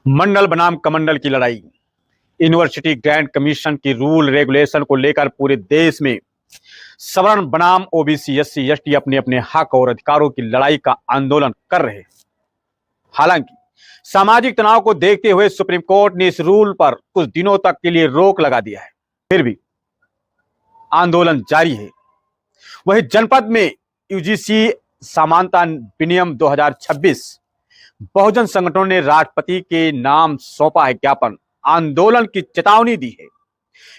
मंडल बनाम कमंडल की लड़ाई। यूनिवर्सिटी ग्रांट कमीशन की रूल रेगुलेशन को लेकर पूरे देश में सवर्ण बनाम ओबीसी एससी एसटी अपने अपने हक और अधिकारों की लड़ाई का आंदोलन कर रहे हैं। हालांकि सामाजिक तनाव को देखते हुए सुप्रीम कोर्ट ने इस रूल पर कुछ दिनों तक के लिए रोक लगा दिया है। फिर भी आंदोलन जारी है। वहीं जनपद में यूजीसी समानता विनियम 2026 बहुजन संगठनों ने राष्ट्रपति के नाम सौंपा है ज्ञापन। आंदोलन की चेतावनी दी है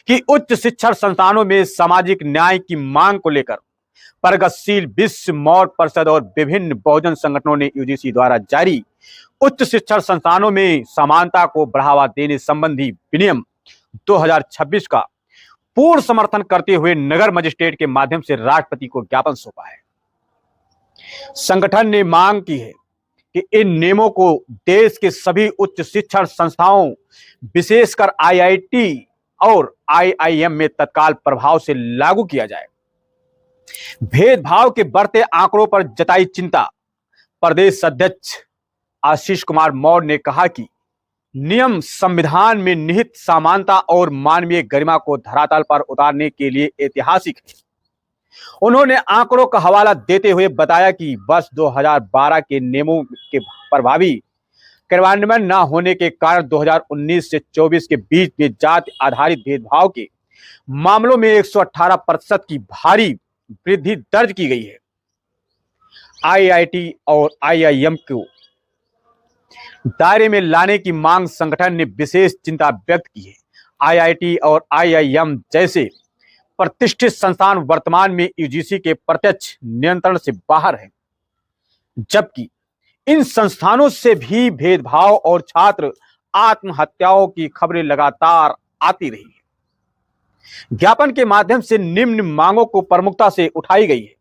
कि उच्च शिक्षण संस्थानों में सामाजिक न्याय की मांग को लेकर प्रगतिशील विश्व मौर्य परिषद और विभिन्न बहुजन संगठनों ने यूजीसी द्वारा जारी उच्च शिक्षण संस्थानों में समानता को बढ़ावा देने संबंधी विनियम 2026 का पूर्ण समर्थन करते हुए नगर मजिस्ट्रेट के माध्यम से राष्ट्रपति को ज्ञापन सौंपा है। संगठन ने मांग की है कि इन नियमों को देश के सभी उच्च शिक्षण संस्थाओं विशेषकर आईआईटी और आईआईएम में तत्काल प्रभाव से लागू किया जाए। भेदभाव के बढ़ते आंकड़ों पर जताई चिंता। प्रदेश अध्यक्ष आशीष कुमार मौर्य ने कहा कि नियम संविधान में निहित समानता और मानवीय गरिमा को धरातल पर उतारने के लिए ऐतिहासिक है। उन्होंने आंकड़ों का हवाला देते हुए बताया कि वर्ष 2012 के नियमों के प्रभावी क्रियान्वयन न होने के कारण 2019 से 24 के बीच में जाति आधारित भेदभाव के मामलों में 118% की भारी वृद्धि दर्ज की गई है। आईआईटी और आईआईएम को दायरे में लाने की मांग संगठन ने विशेष चिंता व्यक्त की है। आईआईटी और आईआईएम जैसे प्रतिष्ठित संस्थान वर्तमान में यूजीसी के प्रत्यक्ष नियंत्रण से बाहर हैं, जबकि इन संस्थानों से भी भेदभाव और छात्र आत्महत्याओं की खबरें लगातार आती रही है। ज्ञापन के माध्यम से निम्न मांगों को प्रमुखता से उठाई गई है।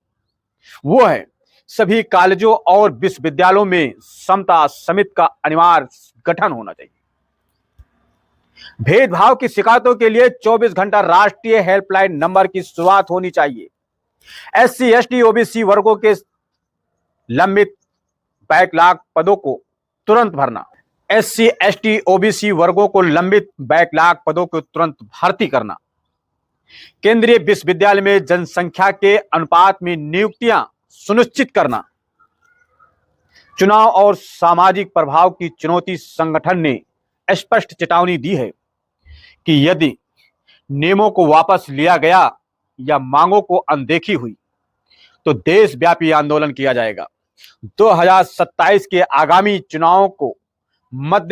वो है सभी कॉलेजों और विश्वविद्यालयों में समता समिति का अनिवार्य गठन होना चाहिए। भेदभाव की शिकायतों के लिए 24 घंटा राष्ट्रीय हेल्पलाइन नंबर की शुरुआत होनी चाहिए। एससी एसटी ओबीसी वर्गों के लंबित बैकलॉग पदों को तुरंत भरना। एससी एसटी ओबीसी वर्गों को लंबित बैकलॉग पदों को तुरंत भर्ती करना। केंद्रीय विश्वविद्यालय में जनसंख्या के अनुपात में नियुक्तियां सुनिश्चित करना। चुनाव और सामाजिक प्रभाव की चुनौती। संगठन ने स्पष्ट चेतावनी दी है कि यदि नियमों को वापस लिया गया या मांगों को अनदेखी हुई तो देशव्यापी आंदोलन किया जाएगा। 2027 के आगामी चुनावों को मध्य